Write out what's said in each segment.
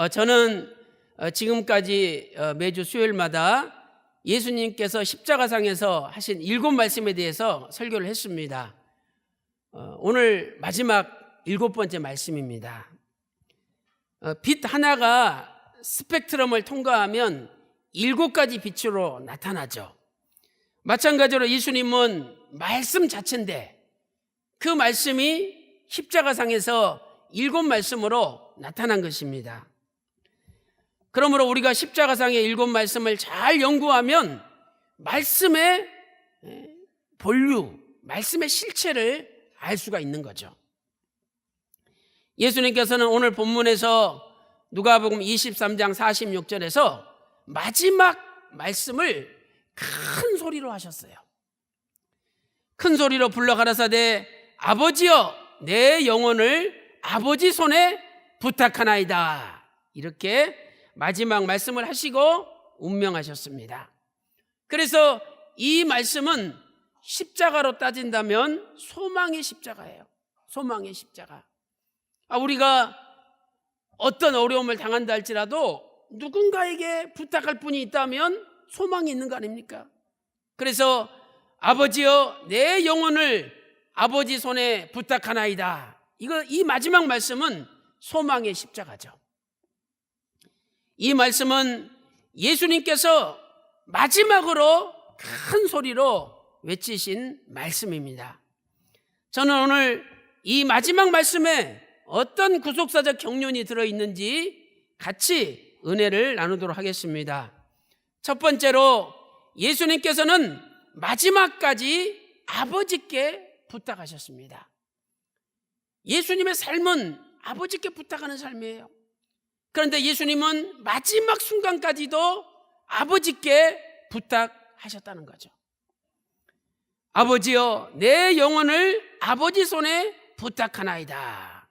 저는 지금까지 매주 수요일마다 예수님께서 십자가상에서 하신 7 말씀에 대해서 설교를 했습니다. 오늘 마지막 7번째 말씀입니다. 빛 하나가 스펙트럼을 통과하면 7가지 빛으로 나타나죠. 마찬가지로 예수님은 말씀 자체인데 그 말씀이 십자가상에서 7 말씀으로 나타난 것입니다. 그러므로 우리가 십자가상의 7 말씀을 잘 연구하면 말씀의 본류, 말씀의 실체를 알 수가 있는 거죠. 예수님께서는 오늘 본문에서 누가복음 23장 46절에서 마지막 말씀을 큰 소리로 하셨어요. 큰 소리로 불러 가라사대 아버지여 내 영혼을 아버지 손에 부탁하나이다. 이렇게 마지막 말씀을 하시고 운명하셨습니다. 그래서 이 말씀은 십자가로 따진다면 소망의 십자가예요. 소망의 십자가. 우리가 어떤 어려움을 당한다 할지라도 누군가에게 부탁할 분이 있다면 소망이 있는 거 아닙니까? 그래서 아버지여 내 영혼을 아버지 손에 부탁하나이다. 이 마지막 말씀은 소망의 십자가죠. 이 말씀은 예수님께서 마지막으로 큰 소리로 외치신 말씀입니다. 저는 오늘 이 마지막 말씀에 어떤 구속사적 경륜이 들어있는지 같이 은혜를 나누도록 하겠습니다. 첫 번째로 예수님께서는 마지막까지 아버지께 부탁하셨습니다. 예수님의 삶은 아버지께 부탁하는 삶이에요. 그런데 예수님은 마지막 순간까지도 아버지께 부탁하셨다는 거죠. 아버지여 내 영혼을 아버지 손에 부탁하나이다.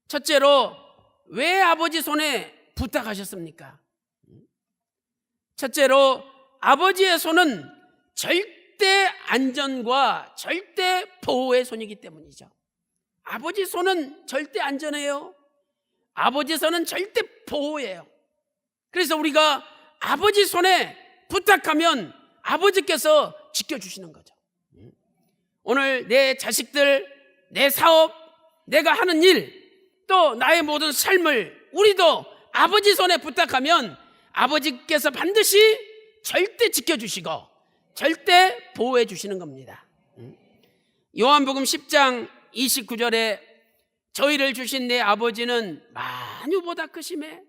첫째로 왜 아버지 손에 부탁하셨습니까? 첫째로 아버지의 손은 절대 안전과 절대 보호의 손이기 때문이죠. 아버지 손은 절대 안전해요. 아버지 손은 절대 보호예요. 그래서 우리가 아버지 손에 부탁하면 아버지께서 지켜주시는 거죠. 오늘 내 자식들, 내 사업, 내가 하는 일, 또 나의 모든 삶을 우리도 아버지 손에 부탁하면 아버지께서 반드시 절대 지켜주시고 절대 보호해 주시는 겁니다. 요한복음 10장 29절에 저희를 주신 내 아버지는 만유보다 크심에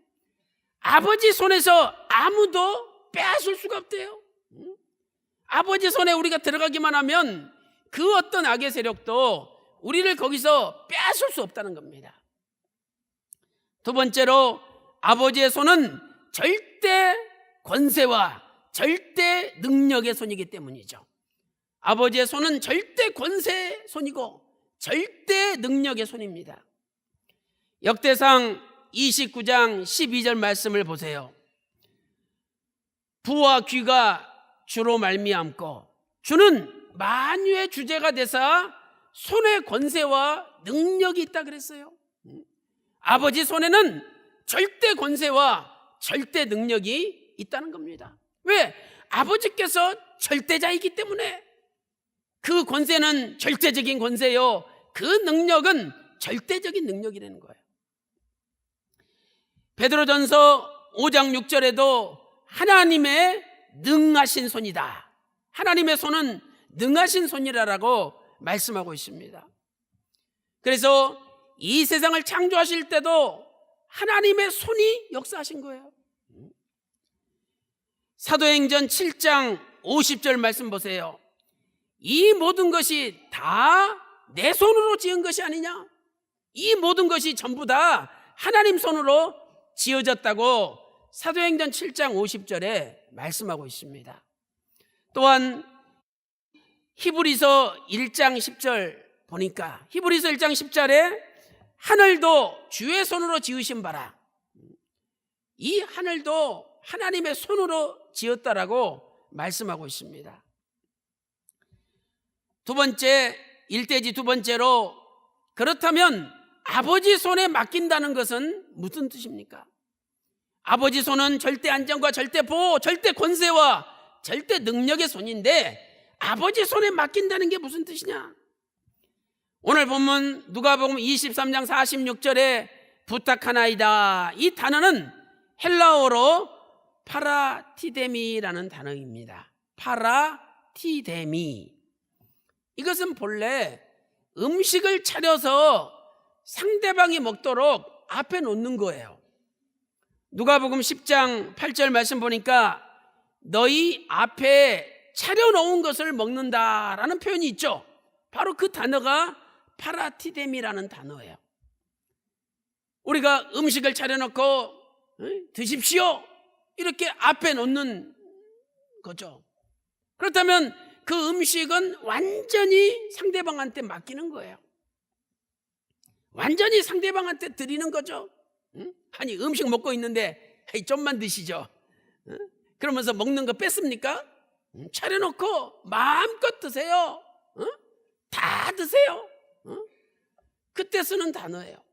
아버지 손에서 아무도 빼앗을 수가 없대요. 아버지 손에 우리가 들어가기만 하면 그 어떤 악의 세력도 우리를 거기서 빼앗을 수 없다는 겁니다. 두 번째로 아버지의 손은 절대 권세와 절대 능력의 손이기 때문이죠. 아버지의 손은 절대 권세의 손이고 절대 능력의 손입니다. 역대상 29장 12절 말씀을 보세요. 부와 귀가 주로 말미암고 주는 만유의 주제가 되사 손에 권세와 능력이 있다 그랬어요. 아버지 손에는 절대 권세와 절대 능력이 있다는 겁니다. 왜? 아버지께서 절대자이기 때문에 그 권세는 절대적인 권세요. 그 능력은 절대적인 능력이라는 거예요. 베드로전서 5장 6절에도 하나님의 능하신 손이다. 하나님의 손은 능하신 손이라고 말씀하고 있습니다. 그래서 이 세상을 창조하실 때도 하나님의 손이 역사하신 거예요. 사도행전 7장 50절 말씀 보세요. 이 모든 것이 다 내 손으로 지은 것이 아니냐? 이 모든 것이 전부 다 하나님 손으로 지어졌다고 사도행전 7장 50절에 말씀하고 있습니다. 또한 히브리서 1장 10절 보니까 히브리서 1장 10절에 하늘도 주의 손으로 지으신 바라. 이 하늘도 하나님의 손으로 지었다라고 말씀하고 있습니다. 두 번째, 일대지 두 번째로 그렇다면 아버지 손에 맡긴다는 것은 무슨 뜻입니까? 아버지 손은 절대 안정과 절대 보호, 절대 권세와 절대 능력의 손인데 아버지 손에 맡긴다는 게 무슨 뜻이냐? 오늘 본문 누가복음 23장 46절에 부탁하나이다, 이 단어는 헬라어로 파라티데미라는 단어입니다. 파라티데미. 이것은 본래 음식을 차려서 상대방이 먹도록 앞에 놓는 거예요. 누가복음 10장 8절 말씀 보니까 너희 앞에 차려놓은 것을 먹는다라는 표현이 있죠. 바로 그 단어가 파라티데미라는 단어예요. 우리가 음식을 차려놓고 드십시오 이렇게 앞에 놓는 거죠. 그렇다면 그 음식은 완전히 상대방한테 맡기는 거예요. 완전히 상대방한테 드리는 거죠. 아니 음식 먹고 있는데 좀만 드시죠. 그러면서 먹는 거 뺐습니까? 차려놓고 마음껏 드세요. 다 드세요. 그때 쓰는 단어예요.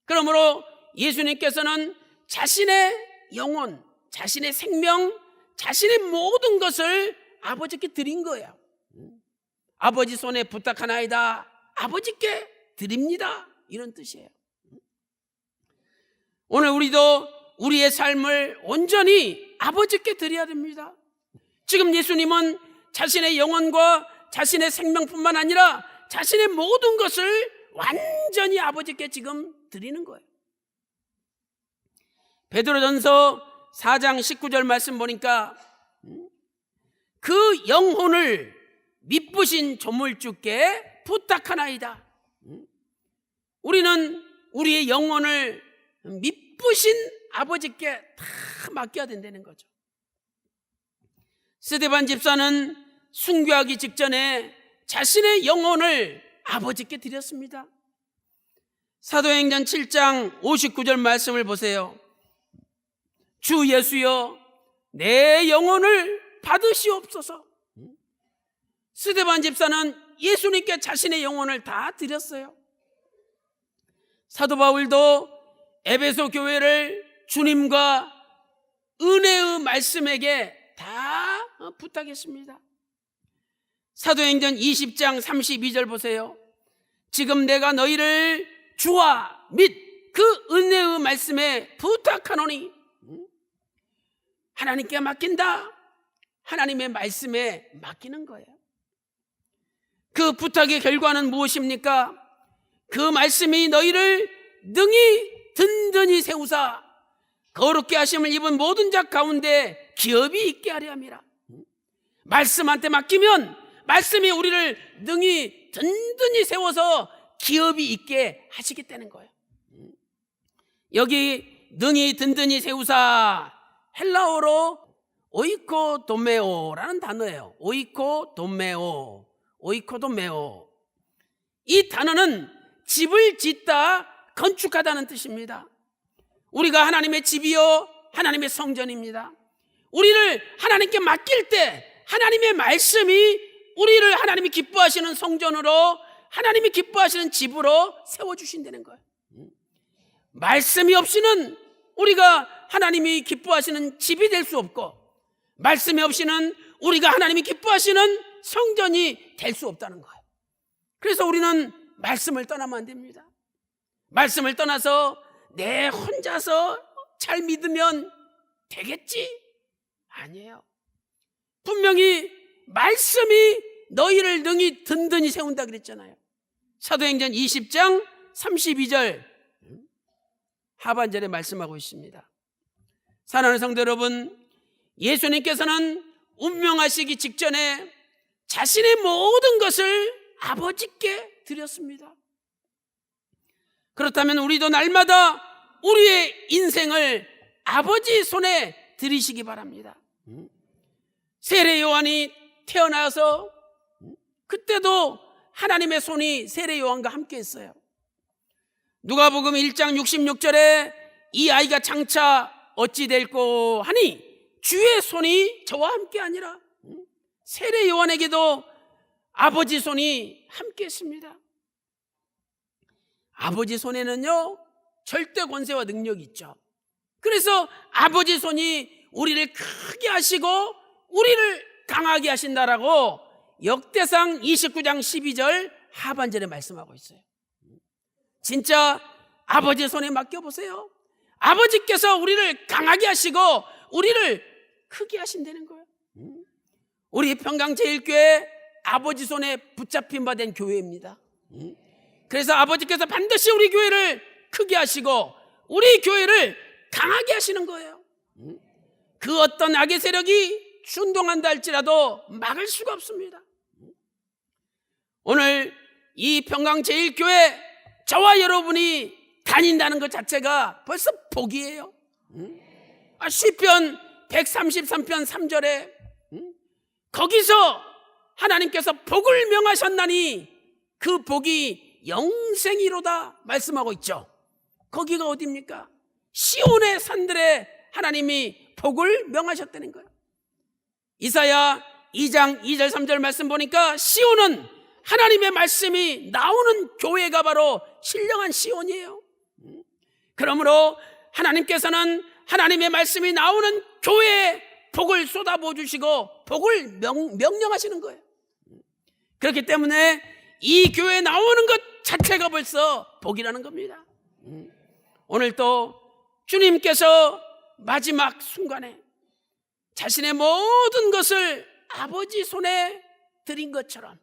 그러므로 예수님께서는 자신의 영혼, 자신의 생명, 자신의 모든 것을 아버지께 드린 거예요. 아버지 손에 부탁하나이다, 아버지께 드립니다, 이런 뜻이에요. 오늘 우리도 우리의 삶을 온전히 아버지께 드려야 됩니다. 지금 예수님은 자신의 영혼과 자신의 생명뿐만 아니라 자신의 모든 것을 완전히 아버지께 지금 드리는 거예요. 베드로전서 4장 19절 말씀 보니까 그 영혼을 미쁘신 조물주께 부탁하나이다. 우리는 우리의 영혼을 미쁘신 아버지께 다 맡겨야 된다는 거죠. 스데반 집사는 순교하기 직전에 자신의 영혼을 아버지께 드렸습니다. 사도행전 7장 59절 말씀을 보세요. 주 예수여 내 영혼을 받으시옵소서. 스데반 집사는 예수님께 자신의 영혼을 다 드렸어요. 사도 바울도 에베소 교회를 주님과 은혜의 말씀에게 다 부탁했습니다. 사도행전 20장 32절 보세요. 지금 내가 너희를 주와 및 그 은혜의 말씀에 부탁하노니, 하나님께 맡긴다, 하나님의 말씀에 맡기는 거예요. 그 부탁의 결과는 무엇입니까? 그 말씀이 너희를 능히 든든히 세우사 거룩게 하심을 입은 모든 자 가운데 기업이 있게 하려 함이라. 말씀한테 맡기면 말씀이 우리를 능히 든든히 세워서 기업이 있게 하시겠다는 거예요. 여기 능히 든든히 세우사, 헬라어로 오이코도메오라는 단어예요. 오이코도메오. 이 단어는 집을 짓다, 건축하다는 뜻입니다. 우리가 하나님의 집이요 하나님의 성전입니다. 우리를 하나님께 맡길 때 하나님의 말씀이 우리를 하나님이 기뻐하시는 성전으로, 하나님이 기뻐하시는 집으로 세워주신다는 거예요. 말씀이 없이는 우리가 하나님이 기뻐하시는 집이 될 수 없고, 말씀이 없이는 우리가 하나님이 기뻐하시는 성전이 될 수 없다는 거예요. 그래서 우리는 말씀을 떠나면 안 됩니다. 말씀을 떠나서 내 혼자서 잘 믿으면 되겠지? 아니에요. 분명히 말씀이 너희를 능히 든든히 세운다 그랬잖아요. 사도행전 20장 32절 하반절에 말씀하고 있습니다. 사랑하는 성도 여러분, 예수님께서는 운명하시기 직전에 자신의 모든 것을 아버지께 드렸습니다. 그렇다면 우리도 날마다 우리의 인생을 아버지 손에 드리시기 바랍니다. 세례 요한이 태어나서 그때도 하나님의 손이 세례 요한과 함께 했어요. 누가복음 1장 66절에 이 아이가 장차 어찌 될꼬 하니 주의 손이 저와 함께 아니라, 세례 요한에게도 아버지 손이 함께 했습니다. 아버지 손에는요 절대 권세와 능력이 있죠. 그래서 아버지 손이 우리를 크게 하시고 우리를 강하게 하신다라고 역대상 29장 12절 하반절에 말씀하고 있어요. 진짜 아버지 손에 맡겨보세요. 아버지께서 우리를 강하게 하시고 우리를 크게 하신다는 거예요. 우리 평강제일교회 아버지 손에 붙잡힌 바 된 교회입니다. 그래서 아버지께서 반드시 우리 교회를 크게 하시고 우리 교회를 강하게 하시는 거예요. 그 어떤 악의 세력이 준동한다 할지라도 막을 수가 없습니다. 오늘 이 평강제일교회 저와 여러분이 다닌다는 것 자체가 벌써 복이에요. 시편 133편 3절에 거기서 하나님께서 복을 명하셨나니 그 복이 영생이로다 말씀하고 있죠. 거기가 어디입니까? 시온의 산들에 하나님이 복을 명하셨다는 거예요. 이사야 2장 2절 3절 말씀 보니까 시온은 하나님의 말씀이 나오는 교회가 바로 신령한 시온이에요. 그러므로 하나님께서는 하나님의 말씀이 나오는 교회에 복을 쏟아부어 주시고 복을 명령하시는 거예요. 그렇기 때문에 이 교회에 나오는 것 자체가 벌써 복이라는 겁니다. 오늘 또 주님께서 마지막 순간에 자신의 모든 것을 아버지 손에 드린 것처럼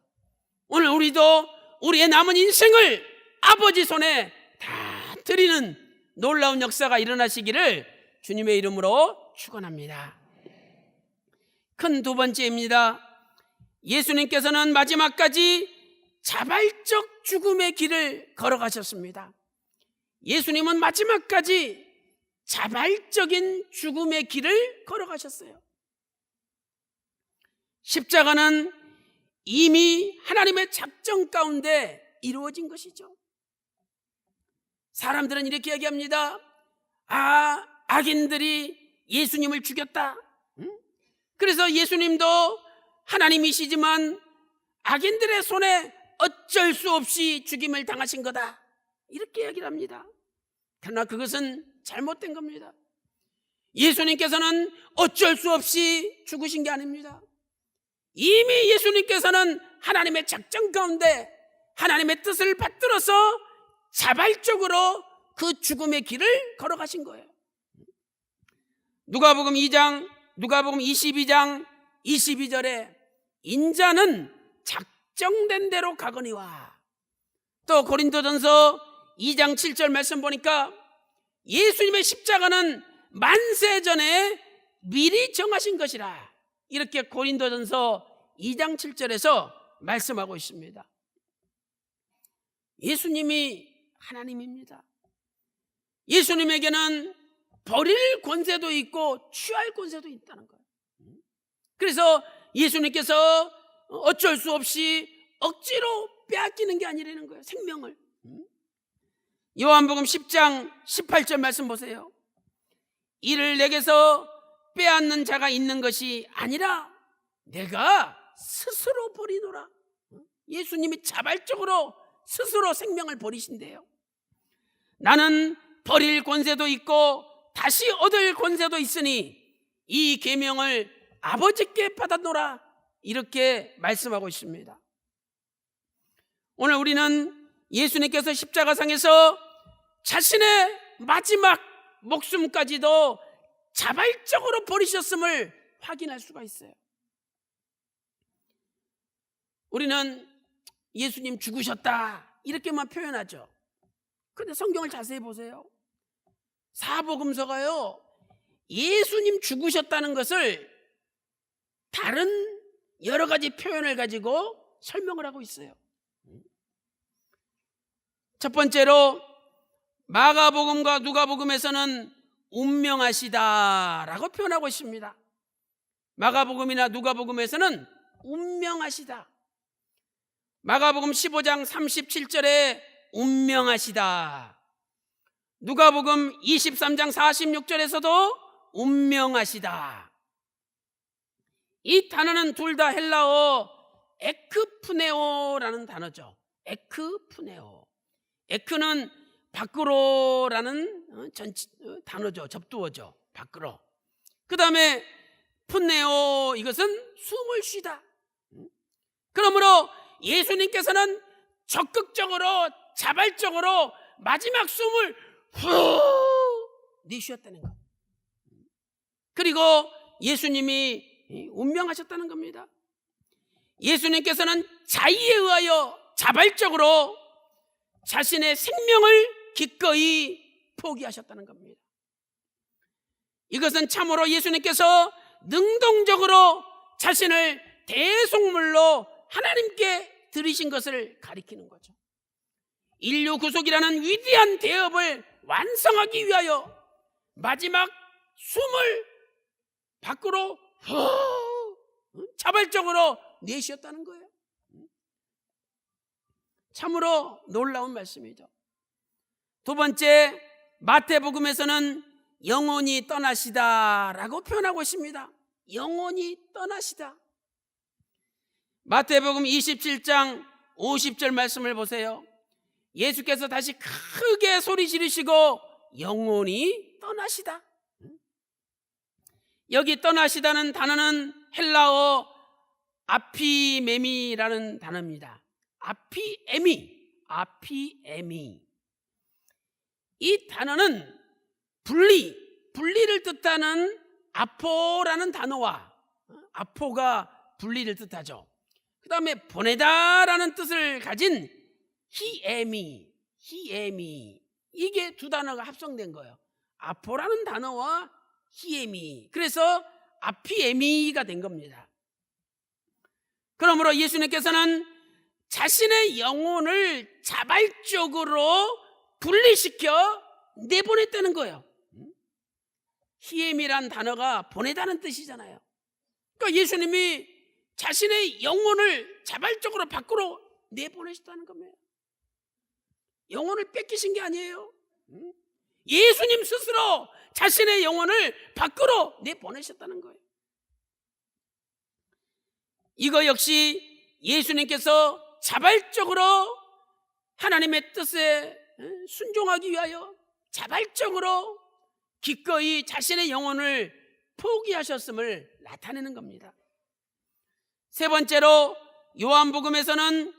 오늘 우리도 우리의 남은 인생을 아버지 손에 다 드리는 놀라운 역사가 일어나시기를 주님의 이름으로 축원합니다. 큰 두 번째입니다. 예수님께서는 마지막까지 자발적 죽음의 길을 걸어가셨습니다. 예수님은 마지막까지 자발적인 죽음의 길을 걸어가셨어요. 십자가는 이미 하나님의 작정 가운데 이루어진 것이죠. 사람들은 이렇게 얘기합니다. 악인들이 예수님을 죽였다. 그래서 예수님도 하나님이시지만 악인들의 손에 어쩔 수 없이 죽임을 당하신 거다. 이렇게 얘기를 합니다. 그러나 그것은 잘못된 겁니다. 예수님께서는 어쩔 수 없이 죽으신 게 아닙니다. 이미 예수님께서는 하나님의 작정 가운데 하나님의 뜻을 받들어서 자발적으로 그 죽음의 길을 걸어가신 거예요. 누가복음 22장 22절에 인자는 작정된 대로 가거니와, 또 고린도전서 2장 7절 말씀 보니까 예수님의 십자가는 만세 전에 미리 정하신 것이라, 이렇게 고린도전서 2장 7절에서 말씀하고 있습니다. 예수님이 하나님입니다. 예수님에게는 버릴 권세도 있고 취할 권세도 있다는 거예요. 그래서 예수님께서 어쩔 수 없이 억지로 빼앗기는 게 아니라는 거예요. 생명을. 요한복음 10장 18절 말씀 보세요. 이를 내게서 빼앗는 자가 있는 것이 아니라 내가 스스로 버리노라. 예수님이 자발적으로 스스로 생명을 버리신대요. 나는 버릴 권세도 있고 다시 얻을 권세도 있으니 이 계명을 아버지께 받았노라, 이렇게 말씀하고 있습니다. 오늘 우리는 예수님께서 십자가상에서 자신의 마지막 목숨까지도 자발적으로 버리셨음을 확인할 수가 있어요. 우리는 예수님 죽으셨다 이렇게만 표현하죠. 그런데 성경을 자세히 보세요. 사복음서가요, 예수님 죽으셨다는 것을 다른 여러 가지 표현을 가지고 설명을 하고 있어요. 첫 번째로 마가복음과 누가복음에서는 운명하시다라고 표현하고 있습니다. 마가복음이나 누가복음에서는 운명하시다. 마가복음 15장 37절에 운명하시다. 누가복음 23장 46절에서도 운명하시다. 이 단어는 둘 다 헬라어 에크푸네오라는 단어죠. 에크푸네오. 에크는 밖으로라는 단어죠. 접두어죠. 밖으로. 그 다음에 풋네오, 이것은 숨을 쉬다. 그러므로 예수님께서는 적극적으로 자발적으로 마지막 숨을 후 내쉬었다는 것. 그리고 예수님이 운명하셨다는 겁니다. 예수님께서는 자의에 의하여 자발적으로 자신의 생명을 기꺼이 포기하셨다는 겁니다. 이것은 참으로 예수님께서 능동적으로 자신을 대속물로 하나님께 드리신 것을 가리키는 거죠. 인류 구속이라는 위대한 대업을 완성하기 위하여 마지막 숨을 밖으로 자발적으로 내쉬었다는 거예요. 참으로 놀라운 말씀이죠. 두 번째, 마태복음에서는 영원히 떠나시다라고 표현하고 있습니다. 영원히 떠나시다. 마태복음 27장 50절 말씀을 보세요. 예수께서 다시 크게 소리 지르시고 영원히 떠나시다. 여기 떠나시다는 단어는 헬라어 아피메미라는 단어입니다. 아피에미. 이 단어는 분리를 뜻하는 아포라는 단어와, 아포가 분리를 뜻하죠. 그 다음에 보내다라는 뜻을 가진 히에미, 이게 두 단어가 합성된 거예요. 아포라는 단어와 히에미. 그래서 아피에미가 된 겁니다. 그러므로 예수님께서는 자신의 영혼을 자발적으로 분리시켜 내보냈다는 거예요. 히엠이란 단어가 보내다는 뜻이잖아요. 그러니까 예수님이 자신의 영혼을 자발적으로 밖으로 내보내셨다는 겁니다. 영혼을 뺏기신 게 아니에요. 예수님 스스로 자신의 영혼을 밖으로 내보내셨다는 거예요. 이거 역시 예수님께서 자발적으로 하나님의 뜻에 순종하기 위하여 자발적으로 기꺼이 자신의 영혼을 포기하셨음을 나타내는 겁니다. 세 번째로 요한복음에서는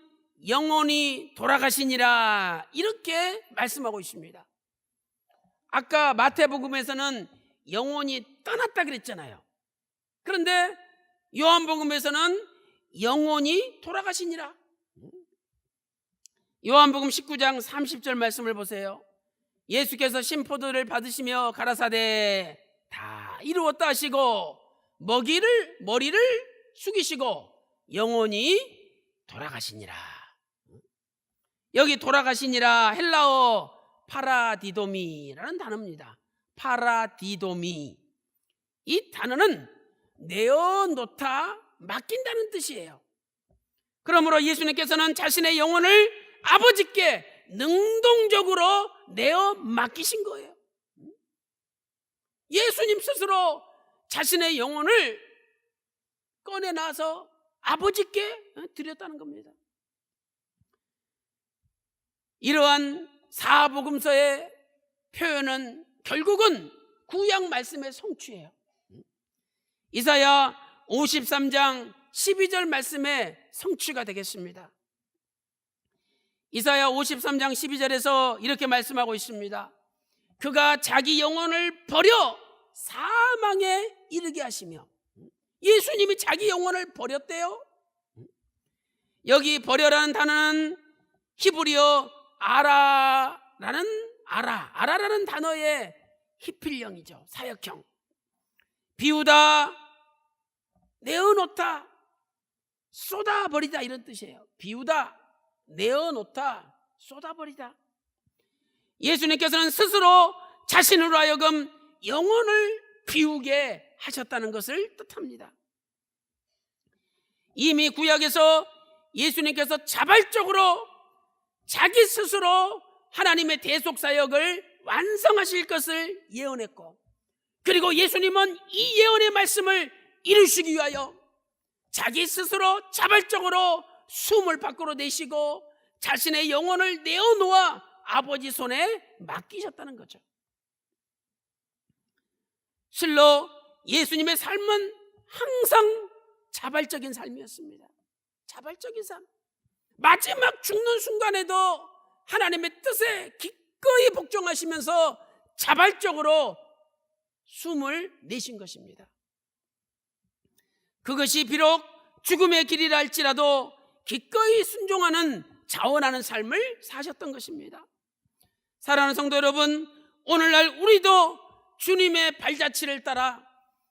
영혼이 돌아가시니라 이렇게 말씀하고 있습니다. 아까 마태복음에서는 영혼이 떠났다 그랬잖아요. 그런데 요한복음에서는 영혼이 돌아가시니라. 요한복음 19장 30절 말씀을 보세요. 예수께서 심포도를 받으시며 가라사대 다 이루었다 하시고 머리를 숙이시고 영혼이 돌아가시니라. 여기 돌아가시니라 헬라어 파라디도미라는 단어입니다. 파라디도미. 이 단어는 내어놓다, 맡긴다는 뜻이에요. 그러므로 예수님께서는 자신의 영혼을 아버지께 능동적으로 내어 맡기신 거예요. 예수님 스스로 자신의 영혼을 꺼내놔서 아버지께 드렸다는 겁니다. 이러한 사복음서의 표현은 결국은 구약 말씀의 성취예요. 이사야 53장 12절 말씀의 성취가 되겠습니다. 이사야 53장 12절에서 이렇게 말씀하고 있습니다. 그가 자기 영혼을 버려 사망에 이르게 하시며, 예수님이 자기 영혼을 버렸대요. 여기 버려라는 단어는 히브리어 아라라는 단어의 히필형이죠. 사역형. 비우다, 내어놓다, 쏟아버리다 이런 뜻이에요. 비우다, 내어놓다, 쏟아버리다. 예수님께서는 스스로 자신으로 하여금 영혼을 비우게 하셨다는 것을 뜻합니다. 이미 구약에서 예수님께서 자발적으로 자기 스스로 하나님의 대속사역을 완성하실 것을 예언했고, 그리고 예수님은 이 예언의 말씀을 이루시기 위하여 자기 스스로 자발적으로 숨을 밖으로 내쉬고 자신의 영혼을 내어놓아 아버지 손에 맡기셨다는 거죠. 실로 예수님의 삶은 항상 자발적인 삶이었습니다. 자발적인 삶. 마지막 죽는 순간에도 하나님의 뜻에 기꺼이 복종하시면서 자발적으로 숨을 내신 것입니다. 그것이 비록 죽음의 길이라 할지라도 기꺼이 순종하는 자원하는 삶을 사셨던 것입니다. 사랑하는 성도 여러분, 오늘날 우리도 주님의 발자취를 따라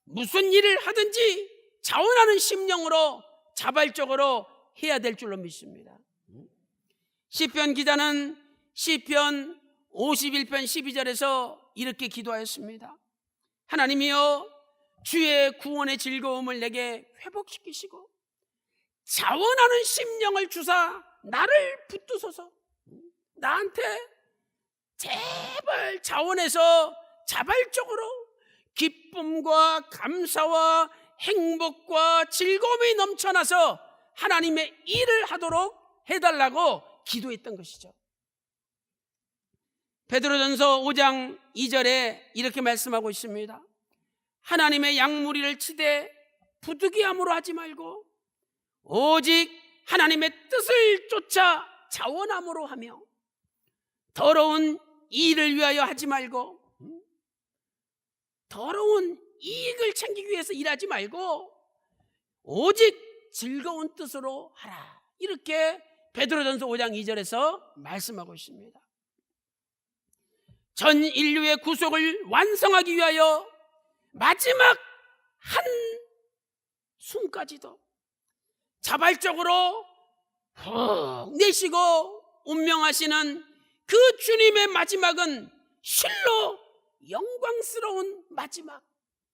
무슨 일을 하든지 자원하는 심령으로 자발적으로 해야 될 줄로 믿습니다. 시편 기자는 시편 51편 12절에서 이렇게 기도하였습니다. 하나님이여, 주의 구원의 즐거움을 내게 회복시키시고 자원하는 심령을 주사 나를 붙드소서. 나한테 제발 자원해서 자발적으로 기쁨과 감사와 행복과 즐거움이 넘쳐나서 하나님의 일을 하도록 해달라고 기도했던 것이죠. 베드로전서 5장 2절에 이렇게 말씀하고 있습니다. 하나님의 양무리를 치되 부득이함으로 하지 말고 오직 하나님의 뜻을 쫓아 자원함으로 하며 더러운 이익을 위하여 하지 말고, 더러운 이익을 챙기기 위해서 일하지 말고 오직 즐거운 뜻으로 하라. 이렇게 베드로전서 5장 2절에서 말씀하고 있습니다. 전 인류의 구속을 완성하기 위하여 마지막 한 숨까지도 자발적으로 푹 내쉬고 운명하시는 그 주님의 마지막은 실로 영광스러운 마지막,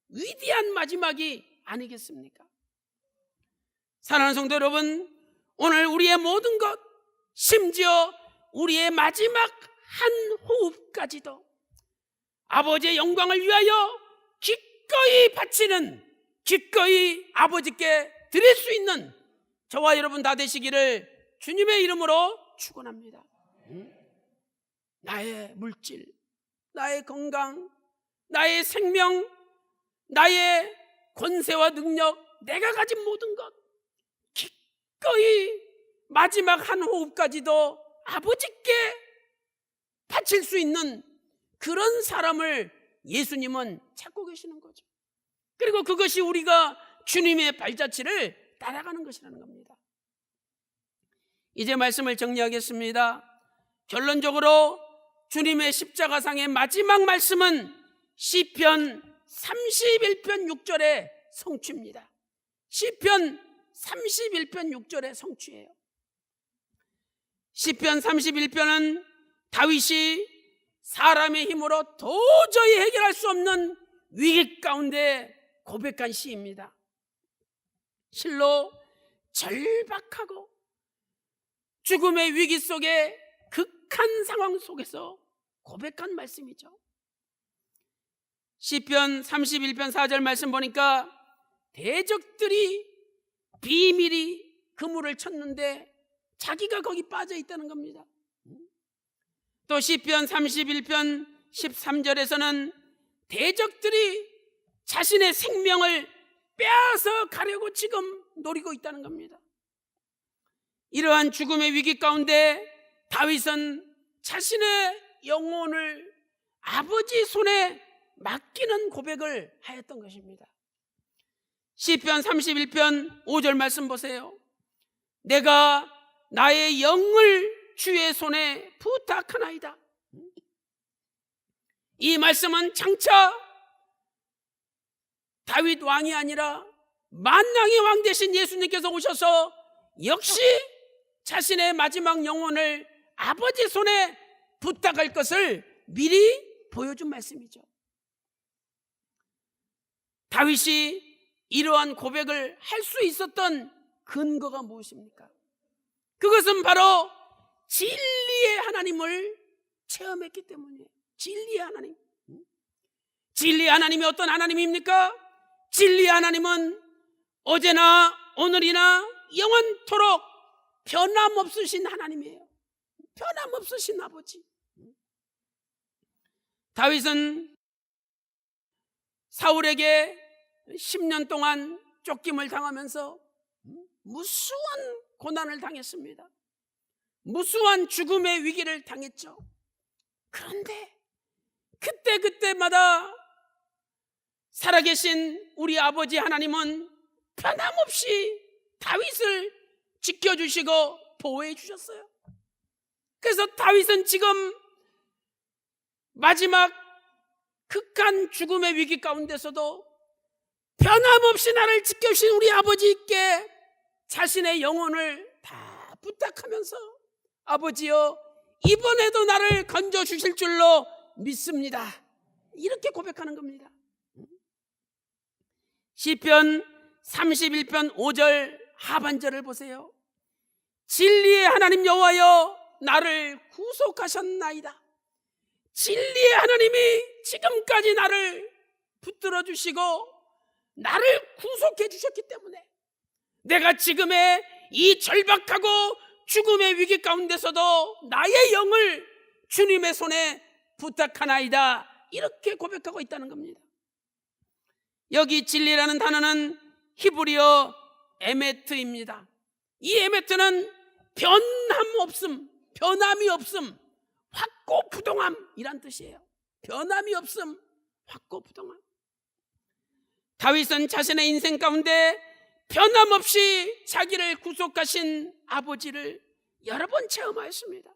위대한 마지막이 아니겠습니까? 사랑하는 성도 여러분, 오늘 우리의 모든 것, 심지어 우리의 마지막 한 호흡까지도 아버지의 영광을 위하여 기꺼이 바치는, 기꺼이 아버지께 드릴 수 있는 저와 여러분 다 되시기를 주님의 이름으로 축원합니다. 나의 물질, 나의 건강, 나의 생명, 나의 권세와 능력, 내가 가진 모든 것 기꺼이 마지막 한 호흡까지도 아버지께 바칠 수 있는 그런 사람을 예수님은 찾고 계시는 거죠. 그리고 그것이 우리가 주님의 발자취를 따라가는 것이라는 겁니다. 이제 말씀을 정리하겠습니다. 결론적으로 주님의 십자가상의 마지막 말씀은 시편 31편 6절의 성취입니다. 시편 31편 6절의 성취예요. 시편 31편은 다윗이 사람의 힘으로 도저히 해결할 수 없는 위기 가운데 고백한 시입니다. 실로 절박하고 죽음의 위기 속에 극한 상황 속에서 고백한 말씀이죠. 시편 31편 4절 말씀 보니까 대적들이 비밀이 그물을 쳤는데 자기가 거기 빠져 있다는 겁니다. 또 시편 31편 13절에서는 대적들이 자신의 생명을 빼앗아 가려고 지금 노리고 있다는 겁니다. 이러한 죽음의 위기 가운데 다윗은 자신의 영혼을 아버지 손에 맡기는 고백을 하였던 것입니다. 시편 31편 5절 말씀 보세요. 내가 나의 영을 주의 손에 부탁하나이다. 이 말씀은 장차 다윗 왕이 아니라 만왕의 왕 되신 예수님께서 오셔서 역시 자신의 마지막 영혼을 아버지 손에 부탁할 것을 미리 보여준 말씀이죠. 다윗이 이러한 고백을 할 수 있었던 근거가 무엇입니까? 그것은 바로 진리의 하나님을 체험했기 때문이에요. 진리의 하나님. 진리의 하나님이 어떤 하나님입니까? 진리의 하나님은 어제나 오늘이나 영원토록 변함없으신 하나님이에요. 변함없으신 아버지. 다윗은 사울에게 10년 동안 쫓김을 당하면서 무수한 고난을 당했습니다. 무수한 죽음의 위기를 당했죠. 그런데 그때마다 살아계신 우리 아버지 하나님은 변함없이 다윗을 지켜주시고 보호해 주셨어요. 그래서 다윗은 지금 마지막 극한 죽음의 위기 가운데서도 변함없이 나를 지켜주신 우리 아버지께 자신의 영혼을 다 부탁하면서 아버지여, 이번에도 나를 건져주실 줄로 믿습니다, 이렇게 고백하는 겁니다. 시편 31편 5절 하반절을 보세요. 진리의 하나님 여호와여, 나를 구속하셨나이다. 진리의 하나님이 지금까지 나를 붙들어 주시고 나를 구속해 주셨기 때문에 내가 지금의 이 절박하고 죽음의 위기 가운데서도 나의 영을 주님의 손에 부탁하나이다, 이렇게 고백하고 있다는 겁니다. 여기 진리라는 단어는 히브리어 에메트입니다. 이 에메트는 변함이 없음, 확고부동함이란 뜻이에요. 변함이 없음, 확고부동함. 다윗은 자신의 인생 가운데 변함없이 자기를 구속하신 아버지를 여러 번 체험하였습니다.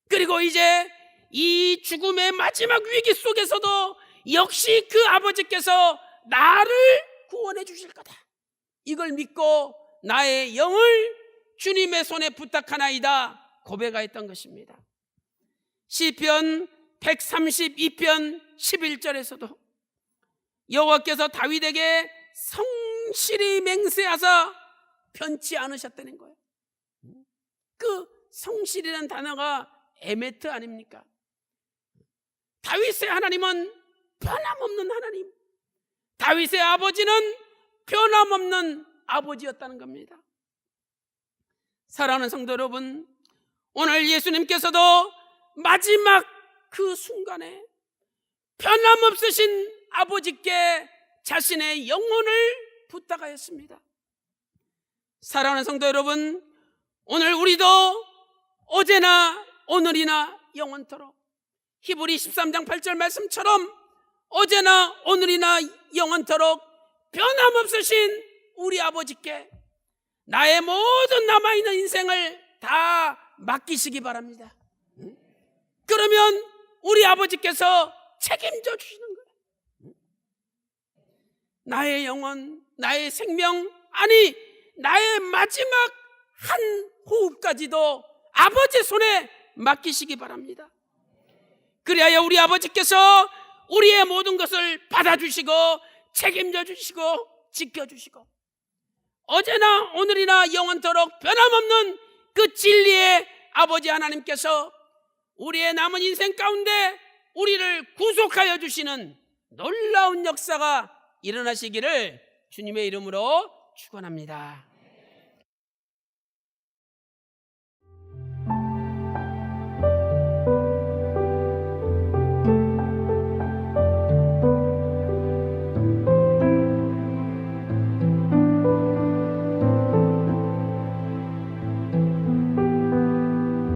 그리고 이제 이 죽음의 마지막 위기 속에서도 역시 그 아버지께서 나를 구원해 주실 거다, 이걸 믿고 나의 영을 주님의 손에 부탁하나이다 고백하였던 것입니다. 시편 132편 11절에서도 여호와께서 다윗에게 성실히 맹세하사 변치 않으셨다는 거예요. 그 성실이라는 단어가 에메트 아닙니까? 다윗의 하나님은 변함없는 하나님, 다윗의 아버지는 변함없는 아버지였다는 겁니다. 사랑하는 성도 여러분, 오늘 예수님께서도 마지막 그 순간에 변함없으신 아버지께 자신의 영혼을 부탁하였습니다. 사랑하는 성도 여러분, 오늘 우리도 어제나 오늘이나 영원토록 히브리 13장 8절 말씀처럼 어제나 오늘이나 영원토록 변함없으신 우리 아버지께 나의 모든 남아있는 인생을 다 맡기시기 바랍니다. 그러면 우리 아버지께서 책임져 주시는 거예요. 나의 영혼, 나의 생명, 아니 나의 마지막 한 호흡까지도 아버지 손에 맡기시기 바랍니다. 그리하여 우리 아버지께서 우리의 모든 것을 받아주시고 책임져 주시고 지켜주시고 어제나 오늘이나 영원토록 변함없는 그 진리의 아버지 하나님께서 우리의 남은 인생 가운데 우리를 구속하여 주시는 놀라운 역사가 일어나시기를 주님의 이름으로 축원합니다.